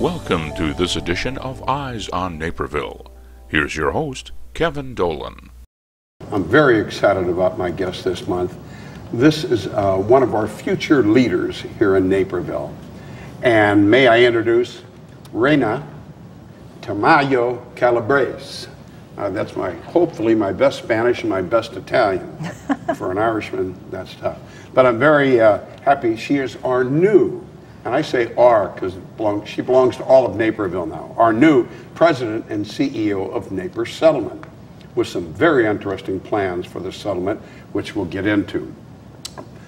Welcome to this edition of Eyes on Naperville. Here's your host, Kevin Dolan. I'm very excited about my guest this month. This is one of our future leaders here in Naperville. And may I introduce Reina Tamayo Calabrese. That's hopefully my best Spanish and my best Italian. For an Irishman, that's tough. But I'm very happy. She is our new, and I say our because she belongs to all of Naperville now, our new president and CEO of Naples Settlement, with some very interesting plans for the settlement, which we'll get into.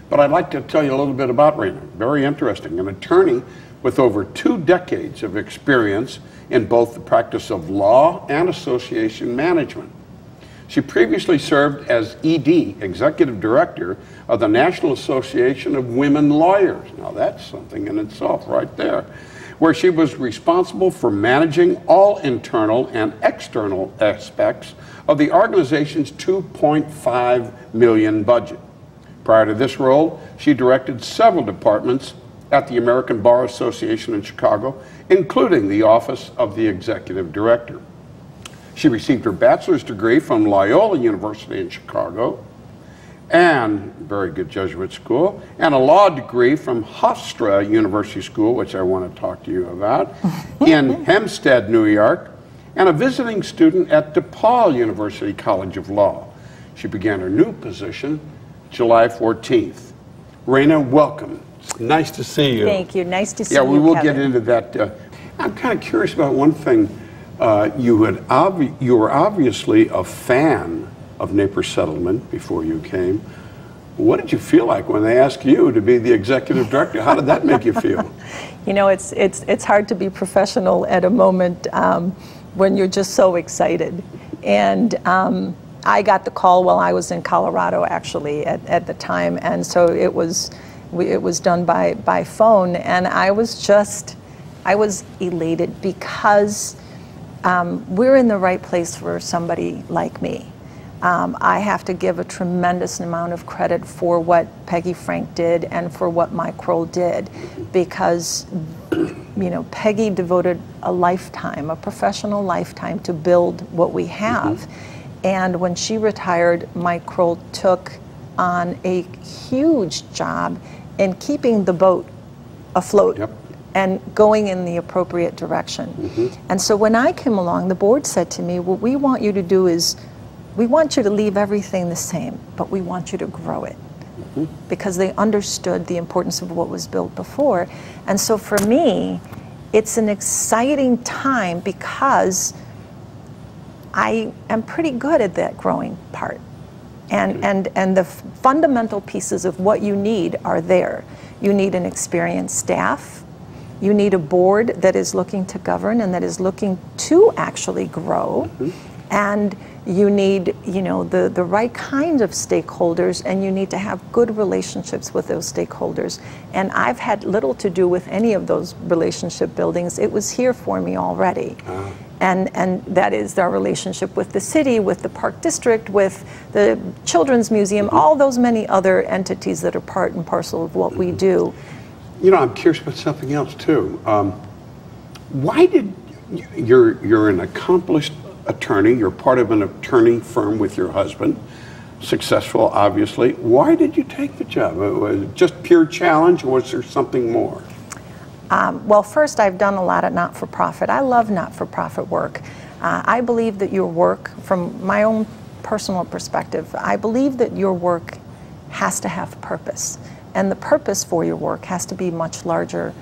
But I'd like to tell you a little bit about Reina. Very interesting. An attorney with over 2 decades of experience in both the practice of law and association management. She previously served as ED, Executive Director of the National Association of Women Lawyers. Now that's something in itself right there, where she was responsible for managing all internal and external aspects of the organization's $2.5 million budget. Prior to this role, she directed several departments at the American Bar Association in Chicago, including the Office of the Executive Director. She received her bachelor's degree from Loyola University in Chicago, and very good Jesuit school, and a law degree from Hofstra University School, which I want to talk to you about, in Hempstead, New York, and a visiting student at DePaul University College of Law. She began her new position July 14th. Reina, welcome. It's nice to see you. Thank you. Nice to see you, Yeah, we will Kevin. get into that. I'm kind of curious about one thing. You were obviously a fan of Naples Settlement before you came. What did you feel like when they asked you to be the executive director? How did that make you feel? You know, it's hard to be professional at a moment when you're just so excited. And I got the call while I was in Colorado, actually, at the time, and so it was done by phone, and I was elated because we're in the right place for somebody like me. I have to give a tremendous amount of credit for what Peggy Frank did and for what Mike Kroll did, because Peggy devoted a lifetime, a professional lifetime, to build what we have. And when she retired, Mike Kroll took on a huge job in keeping the boat afloat. Yep. And going in the appropriate direction. And so when I came along, the board said to me, what we want you to do is, we want you to leave everything the same, but we want you to grow it. Because they understood the importance of what was built before. And so for me, it's an exciting time because I am pretty good at that growing part. And the fundamental pieces of what you need are there. You need an experienced staff. You need a board that is looking to govern and that is looking to actually grow. And you need, the right kind of stakeholders, and you need to have good relationships with those stakeholders. And I've had little to do with any of those relationship buildings. It was here for me already. And that is our relationship with the city, with the Park District, with the Children's Museum, all those many other entities that are part and parcel of what we do. I'm curious about something else too. Why did you're an accomplished attorney? You're part of an attorney firm with your husband, successful, obviously. Why did you take the job? Was it just pure challenge, or was there something more? Well, first, I've done a lot of not-for-profit. I love not-for-profit work. I believe that your work, from my own personal perspective, I believe that your work has to have purpose. And the purpose for your work has to be much larger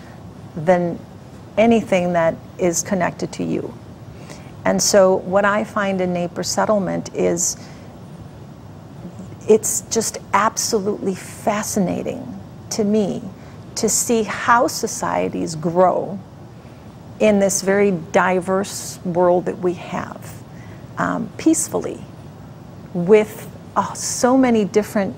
than anything that is connected to you. And so what I find in Naples Settlement is it's just absolutely fascinating to me to see how societies grow in this very diverse world that we have, peacefully, with so many different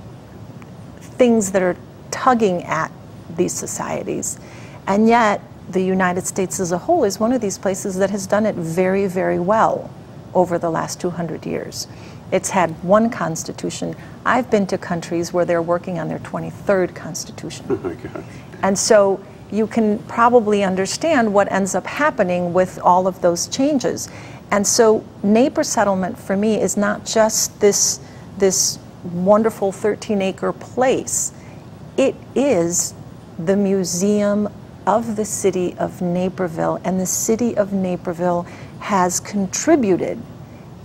things that are tugging at these societies. And yet, the United States as a whole is one of these places that has done it very, very well over the last 200 years. It's had one constitution. I've been to countries where they're working on their 23rd constitution. Oh my gosh. And so you can probably understand what ends up happening with all of those changes. And so Naper Settlement for me is not just this wonderful 13-acre place. It is the museum of the city of Naperville, and the city of Naperville has contributed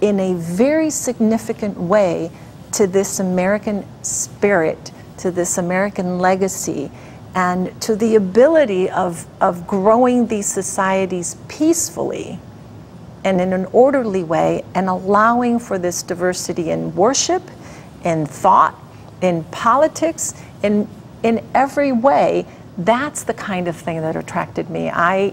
in a very significant way to this American spirit, to this American legacy, and to the ability of growing these societies peacefully and in an orderly way, and allowing for this diversity in worship, in thought, in politics, in every way. That's the kind of thing that attracted me. I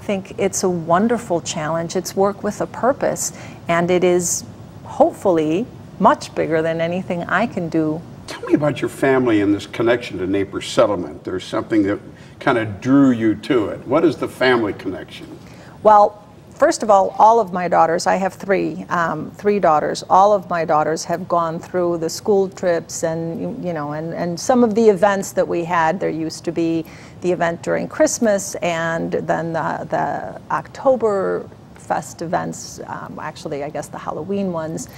think it's a wonderful challenge. It's work with a purpose, and it is hopefully much bigger than anything I can do. Tell me about your family and this connection to Naper Settlement. There's something that kind of drew you to it. What is the family connection? Well, first of all of my daughters, I have three daughters. All of my daughters have gone through the school trips and, you know, and some of the events that we had. There used to be the event during Christmas, and then the Oktoberfest events, actually I guess the Halloween ones.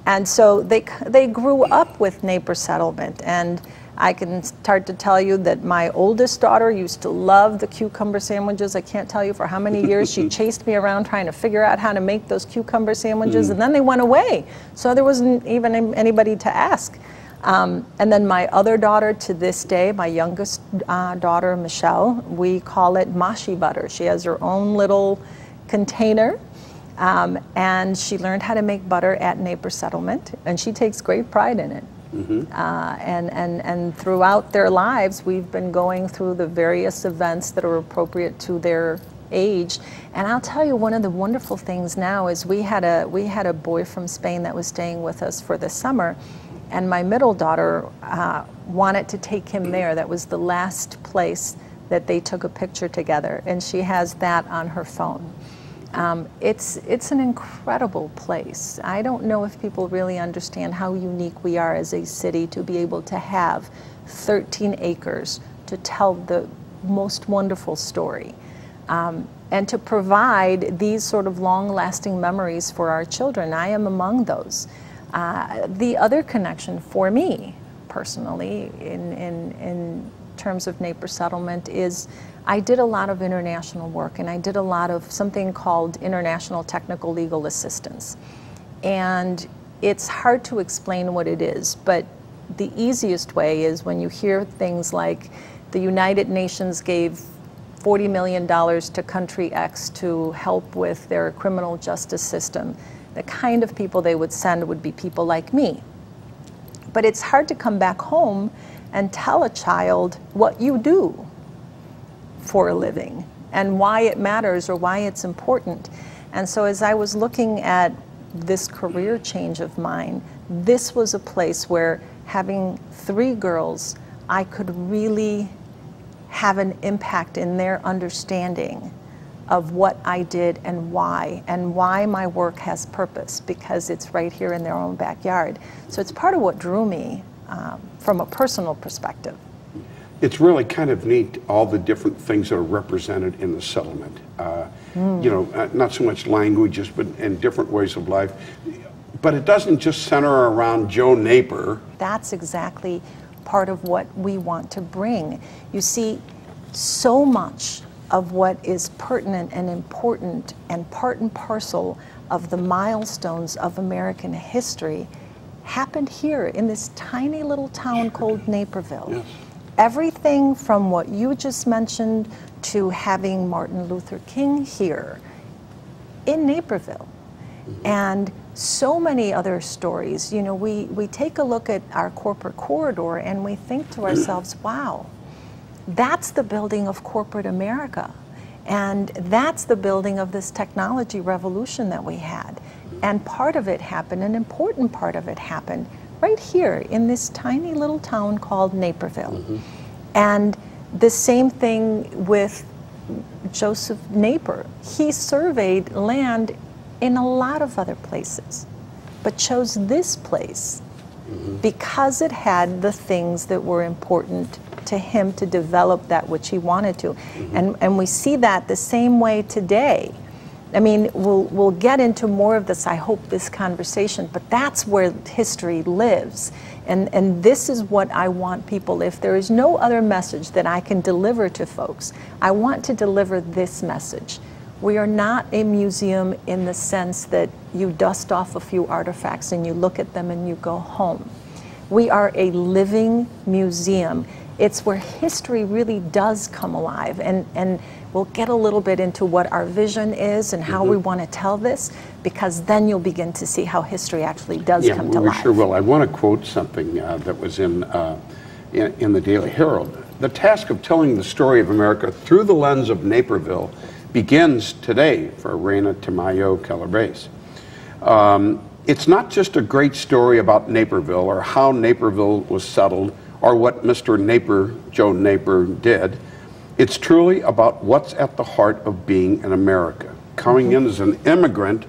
And so they grew up with Naper Settlement, and I can start to tell you that my oldest daughter used to love the cucumber sandwiches. I can't tell you for how many years she chased me around trying to figure out how to make those cucumber sandwiches, and then they went away. So there wasn't even anybody to ask. And then my other daughter to this day, my youngest daughter, Michelle, we call it Mashi butter. She has her own little container. And she learned how to make butter at Naper Settlement, and she takes great pride in it. And throughout their lives, we've been going through the various events that are appropriate to their age. And I'll tell you, one of the wonderful things now is we had a boy from Spain that was staying with us for the summer, and my middle daughter wanted to take him there. That was the last place that they took a picture together, and she has that on her phone. It's an incredible place. I don't know if people really understand how unique we are as a city to be able to have 13 acres to tell the most wonderful story, and to provide these sort of long-lasting memories for our children. I am among those. The other connection for me personally in terms of Naper Settlement is I did a lot of international work, and I did a lot of something called International Technical Legal Assistance. And it's hard to explain what it is, but the easiest way is when you hear things like the United Nations gave $40 million to country X to help with their criminal justice system. The kind of people they would send would be people like me. But it's hard to come back home and tell a child what you do for a living and why it matters or why it's important. And so as I was looking at this career change of mine, this was a place where having three girls, I could really have an impact in their understanding of what I did and why my work has purpose, because it's right here in their own backyard. So it's part of what drew me from a personal perspective. It's really kind of neat, all the different things that are represented in the settlement. You know, not so much languages, but in different ways of life. But it doesn't just center around Joe Naper. That's exactly part of what we want to bring. You see, so much of what is pertinent and important and part and parcel of the milestones of American history happened here in this tiny little town called Naperville. Yes. Everything from what you just mentioned to having Martin Luther King here in Naperville, and so many other stories. You know, we take a look at our corporate corridor and we think to ourselves, wow, that's the building of corporate America, and that's the building of this technology revolution that we had. And part of it happened, an important part of it happened right here in this tiny little town called Naperville. And the same thing with Joseph Naper. He surveyed land in a lot of other places, but chose this place because it had the things that were important to him to develop that which he wanted to. And we see that the same way today. I mean, we'll get into more of this, I hope, this conversation, but that's where history lives. And this is what I want people, if there is no other message that I can deliver to folks, I want to deliver this message. We are not a museum in the sense that you dust off a few artifacts and you look at them and you go home. We are a living museum. It's where history really does come alive, and we'll get a little bit into what our vision is and how we want to tell this, because then you'll begin to see how history actually does come to life. Yeah, we sure will. I want to quote something that was in the Daily Herald. The task of telling the story of America through the lens of Naperville begins today for Reina Tamayo Calabrese. It's not just a great story about Naperville or how Naperville was settled or what Mr. Naper, Joe Naper, did. It's truly about what's at the heart of being an American. Coming in as an immigrant,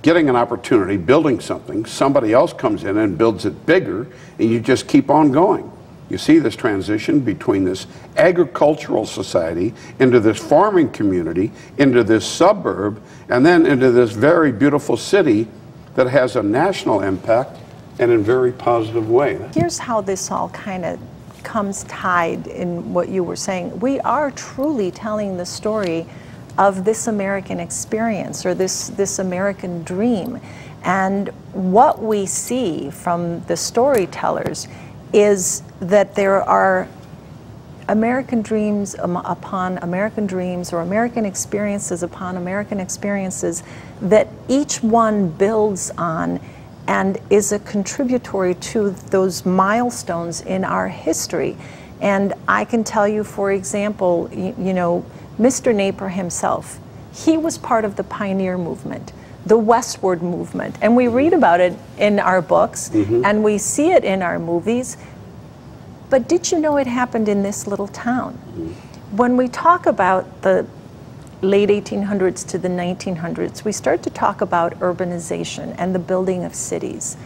getting an opportunity, building something, somebody else comes in and builds it bigger, and you just keep on going. You see this transition between this agricultural society into this farming community, into this suburb, and then into this very beautiful city that has a national impact and in a very positive way. Here's how this all kind of comes tied in what you were saying. We are truly telling the story of this American experience, or this American dream. And what we see from the storytellers is that there are American dreams upon American dreams, or American experiences upon American experiences, that each one builds on and is a contributory to those milestones in our history. And I can tell you, for example, you know, Mr. Naper himself, he was part of the pioneer movement, the westward movement, and we read about it in our books and we see it in our movies. But did you know it happened in this little town? When we talk about the late 1800s to the 1900s, we start to talk about urbanization and the building of cities.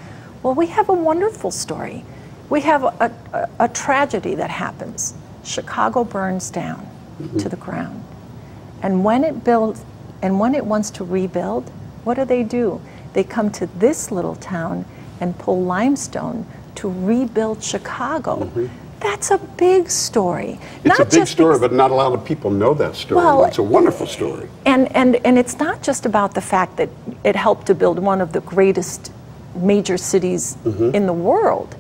Well, we have a wonderful story. We have a tragedy that happens. Chicago burns down to the ground. And when it builds, and when it wants to rebuild, what do? They come to this little town and pull limestone to rebuild Chicago. That's a big story. It's a big story, but not a lot of people know that story. Well, it's a wonderful story. And it's not just about the fact that it helped to build one of the greatest major cities in the world,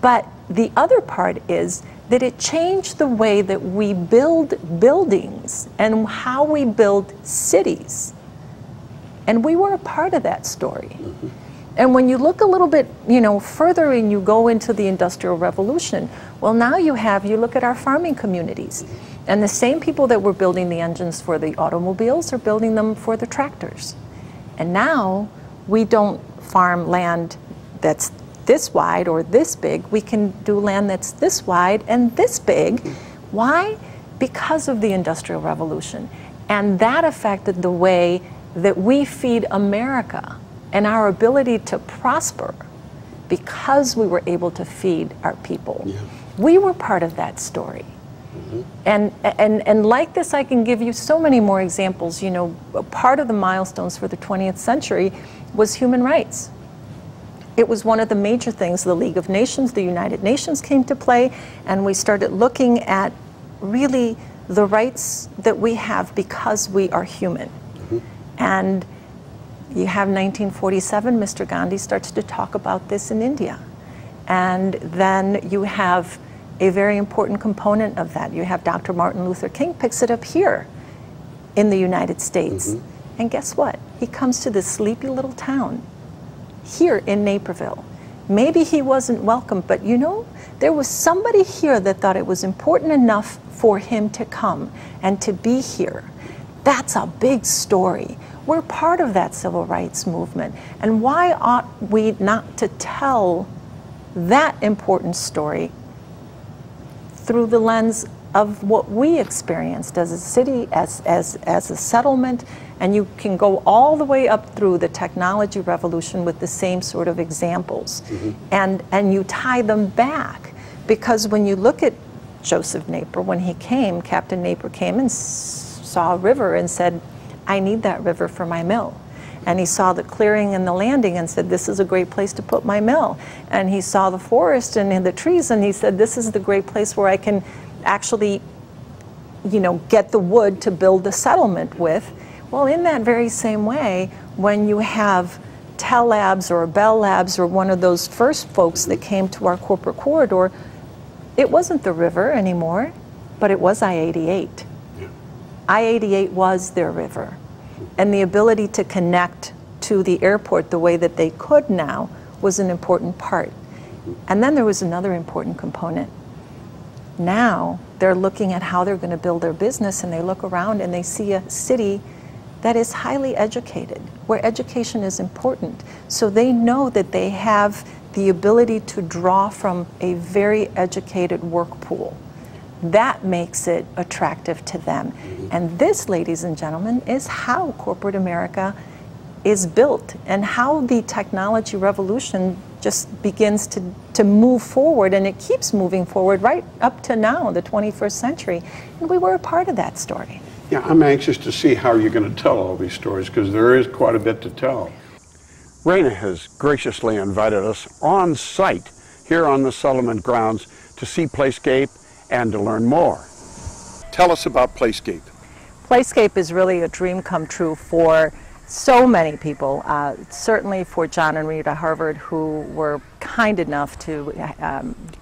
but the other part is that it changed the way that we build buildings and how we build cities. And we were a part of that story. And when you look a little bit, you know, further and you go into the Industrial Revolution, well, now you look at our farming communities. And the same people that were building the engines for the automobiles are building them for the tractors. And now we don't farm land that's this wide or this big. We can do land that's this wide and this big. Why? Because of the Industrial Revolution. And that affected the way that we feed America and our ability to prosper, because we were able to feed our people. We were part of that story. And like this, I can give you so many more examples. You know, part of the milestones for the 20th century was human rights. It was one of the major things. The League of Nations, the United Nations came to play, and we started looking at really the rights that we have because we are human. And you have 1947, Mr. Gandhi starts to talk about this in India. And then you have a very important component of that. You have Dr. Martin Luther King picks it up here in the United States. And guess what? He comes to this sleepy little town here in Naperville. Maybe he wasn't welcome, but you know, there was somebody here that thought it was important enough for him to come and to be here. That's a big story. We're part of that civil rights movement. And why ought we not to tell that important story through the lens of what we experienced as a city, as a settlement? And you can go all the way up through the technology revolution with the same sort of examples. And you tie them back. Because when you look at Joseph Napier. When he came, Captain Napier came and saw a river and said, I need that river for my mill. And he saw the clearing and the landing and said, this is a great place to put my mill. And he saw the forest and the trees and he said, this is the great place where I can actually, you know, get the wood to build the settlement with. Well, in that very same way, when you have Tell Labs or Bell Labs or one of those first folks that came to our corporate corridor, it wasn't the river anymore, but it was I-88. Yeah. I-88 was their river. And the ability to connect to the airport the way that they could now was an important part. And then there was another important component. Now they're looking at how they're going to build their business and they look around and they see a city that is highly educated, where education is important. So they know that they have the ability to draw from a very educated work pool. That makes it attractive to them. And this, ladies and gentlemen, is how corporate America is built and how the technology revolution just begins to move forward, and it keeps moving forward right up to now, the 21st century. And we were a part of that story. Yeah, I'm anxious to see how you're going to tell all these stories because there is quite a bit to tell. Raina has graciously invited us on site here on the settlement grounds to see Playscape and to learn more. Tell us about Playscape. Playscape is really a dream come true for so many people, certainly for John and Rita Harvard, who were kind enough to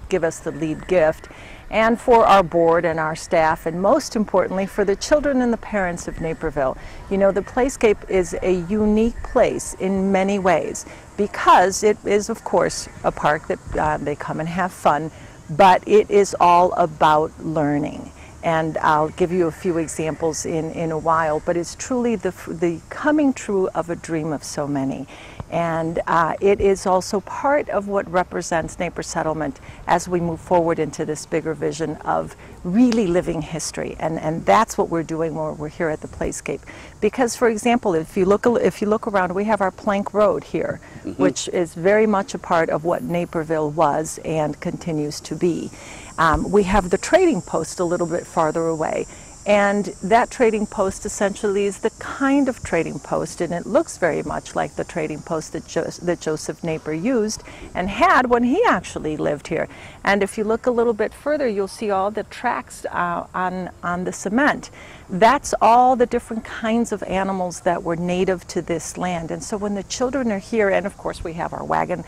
give us the lead gift, and for our board and our staff, and most importantly for the children and the parents of Naperville. You know, the Playscape is a unique place in many ways because it is, of course, a park that they come and have fun, but it is all about learning. And I'll give you a few examples in a while, but it's truly the coming true of a dream of so many. And it is also part of what represents Napier Settlement as we move forward into this bigger vision of really living history. And that's what we're doing when we're here at the Playscape. Because, for example, if you look around, we have our Plank Road here, which is very much a part of what Naperville was and continues to be. We have the trading post a little bit farther away. And that trading post essentially is the kind of trading post, and it looks very much like the trading post that Joseph Napier used and had when he actually lived here. And if you look a little bit further, you'll see all the tracks on the cement. That's all the different kinds of animals that were native to this land. And so when the children are here, and of course we have our wagon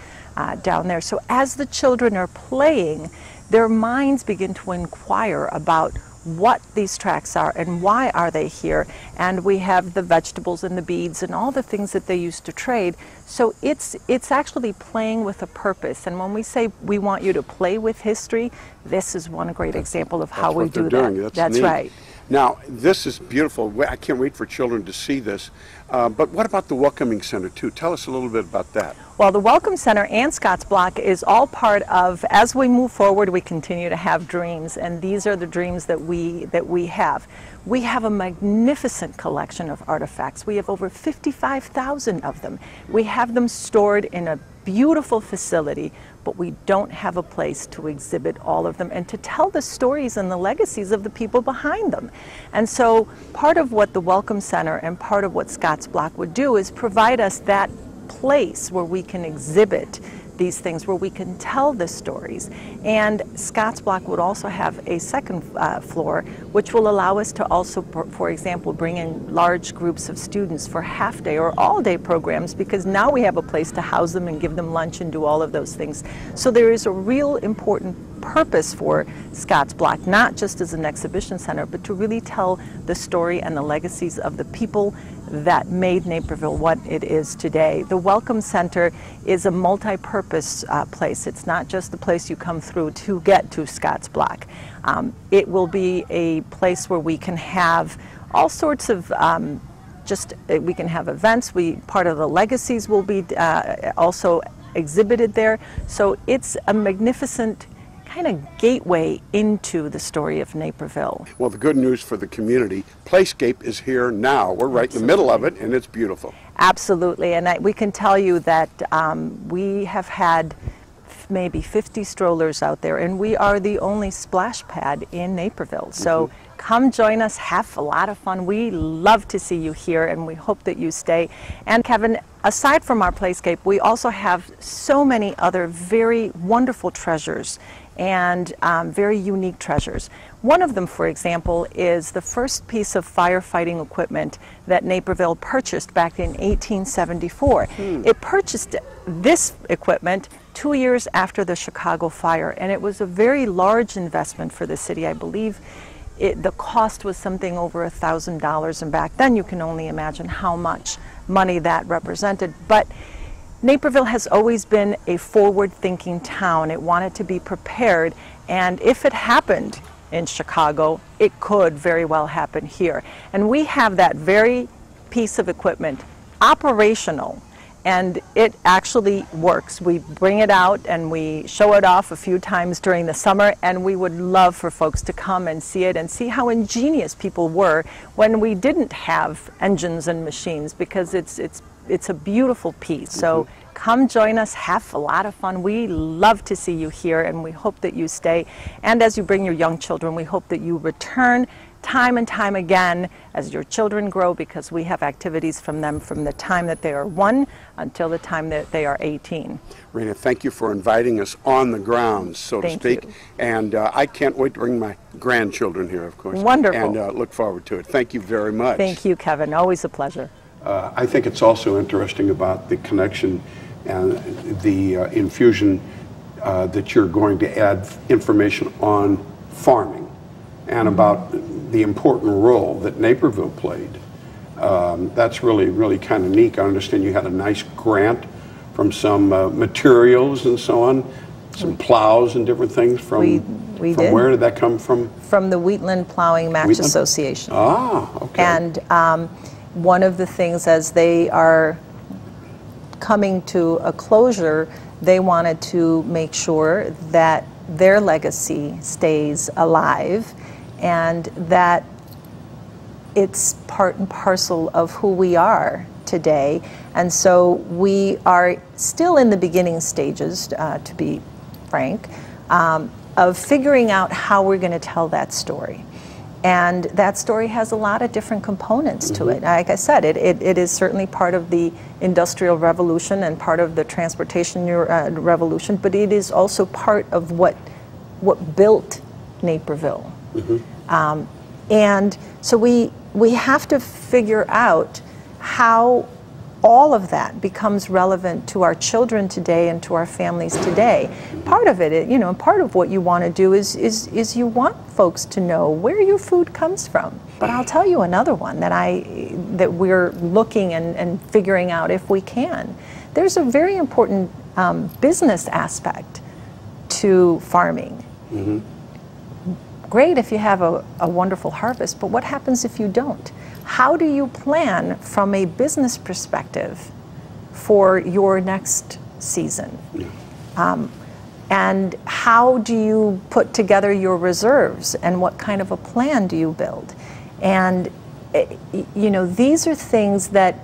down there, so as the children are playing, their minds begin to inquire about what these tracks are and why are they here. And we have the vegetables and the beads and all the things that they used to trade. So it's actually playing with a purpose. And when we say we want you to play with history, this is one great example of how we do that. That's right. Now, this is beautiful. I can't wait for children to see this. But what about the Welcoming Center, too? Tell us a little bit about that. Well, the Welcome Center and Scotts Block is all part of, as we move forward, we continue to have dreams, and these are the dreams that we have. We have a magnificent collection of artifacts. We have over 55,000 of them. We have them stored in a beautiful facility, but we don't have a place to exhibit all of them and to tell the stories and the legacies of the people behind them. And so part of what the Welcome Center and part of what Scotts Block would do is provide us that place where we can exhibit these things, where we can tell the stories. And Scotts Block would also have a second floor, which will allow us to also, for example, bring in large groups of students for half-day or all-day programs, because now we have a place to house them and give them lunch and do all of those things. So there is a real important purpose for Scotts Block, not just as an exhibition center, but to really tell the story and the legacies of the people that made Naperville what it is today. The Welcome Center is a multi-purpose place. It's not just the place you come through to get to Scotts Block. It will be a place where we can have all sorts of we can have events. Part of the legacies will be also exhibited there. So it's a magnificent kind of gateway into the story of Naperville. Well, the good news for the community, Playscape is here now. We're right in the middle of it, and it's beautiful. Absolutely, and we can tell you that we have had maybe 50 strollers out there, and we are the only splash pad in Naperville. So come join us, have a lot of fun. We love to see you here, and we hope that you stay. And Kevin, aside from our playscape, we also have so many other very wonderful treasures and very unique treasures. One of them, for example, is the first piece of firefighting equipment that Naperville purchased back in 1874. It purchased this equipment 2 years after the Chicago fire, and it was a very large investment for the city. I believe the cost was something over $1,000, and back then you can only imagine how much money that represented. But Naperville has always been a forward-thinking town. It wanted to be prepared, and if it happened in Chicago, it could very well happen here. And we have that very piece of equipment operational, and it actually works. We bring it out and we show it off a few times during the summer, and we would love for folks to come and see it and see how ingenious people were when we didn't have engines and machines, because it's a beautiful piece. So come join us, have a lot of fun. We love to see you here, and we hope that you stay. And as you bring your young children, we hope that you return time and time again as your children grow, because we have activities from them from the time that they are 1 until the time that they are 18. Raina, thank you for inviting us on the grounds, so to speak. You. And I can't wait to bring my grandchildren here, of course. Wonderful. And look forward to it. Thank you very much. Thank you, Kevin. Always a pleasure. I think it's also interesting about the connection and the infusion that you're going to add information on farming and about the important role that Naperville played. That's really, really kind of neat. I understand you had a nice grant from some materials and so on, some plows and different things from, we from did. Where did that come from? From the Wheatland Plowing Match Association. Ah, okay. And one of the things, as they are coming to a closure, they wanted to make sure that their legacy stays alive and that it's part and parcel of who we are today. And so we are still in the beginning stages, to be frank, of figuring out how we're going to tell that story. And that story has a lot of different components to it. Like I said, it is certainly part of the Industrial Revolution and part of the Transportation Revolution, but it is also part of what built Naperville. And so we have to figure out how all of that becomes relevant to our children today and to our families today. Part of it, you know, part of what you want to do is you want folks to know where your food comes from. But I'll tell you another one that we're looking and figuring out if we can. There's a very important business aspect to farming. Great if you have a wonderful harvest, but what happens if you don't? How do you plan from a business perspective for your next season? And how do you put together your reserves, and what kind of a plan do you build? And you know, these are things that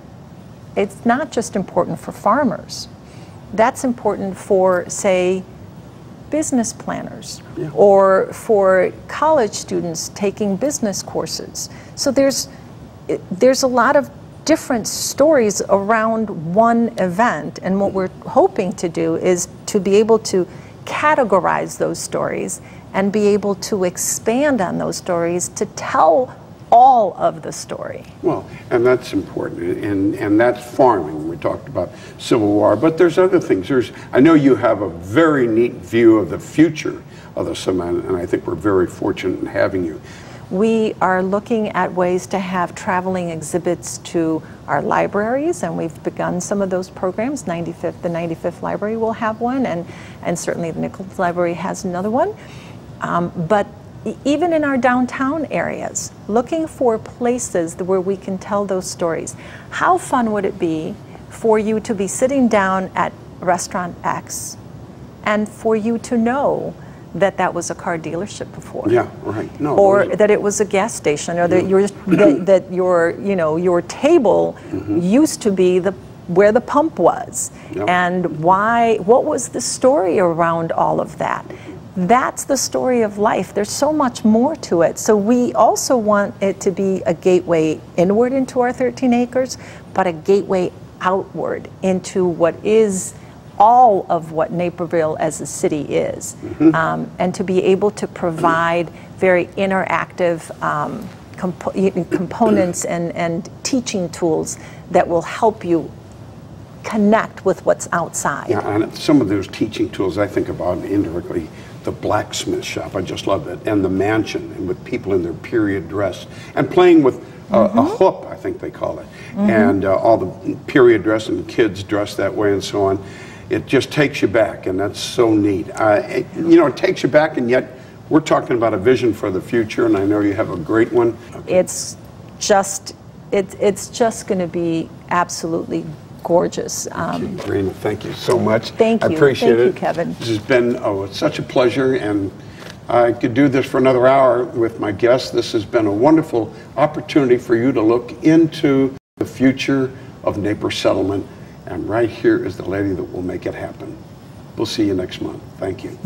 it's not just important for farmers. That's important for, say, business planners or for college students taking business courses. So there's a lot of different stories around one event, and what we're hoping to do is to be able to categorize those stories and be able to expand on those stories to tell all of the story. Well, and that's important, and that's farming. We talked about Civil War, but there's other things. I know you have a very neat view of the future of the cement, and I think we're very fortunate in having you. We are looking at ways to have traveling exhibits to our libraries, and we've begun some of those programs. The 95th Library will have one, and certainly the Nichols Library has another one. But even in our downtown areas, looking for places where we can tell those stories. How fun would it be for you to be sitting down at restaurant X and for you to know that that was a car dealership before? Yeah, right. No, or that it was a gas station, or that your table used to be the where the pump was, Yep. and what was the story around all of that. That's the story of life. There's so much more to it. So we also want it to be a gateway inward into our 13 acres, but a gateway outward into what is all of what Naperville as a city is, and to be able to provide very interactive components and teaching tools that will help you connect with what's outside. Yeah, and some of those teaching tools I think about indirectly, the blacksmith shop, I just love it, and the mansion, and with people in their period dress, and playing with a hoop, I think they call it, and all the period dress and kids dressed that way and so on. It just takes you back, and that's so neat. It takes you back, and yet we're talking about a vision for the future, and I know you have a great one. It's just going to be absolutely gorgeous. Raina, thank you so much. Thank you. I appreciate it. Thank you, Kevin. This has been such a pleasure, and I could do this for another hour with my guests. This has been a wonderful opportunity for you to look into the future of Naper Settlement, and right here is the lady that will make it happen. We'll see you next month. Thank you.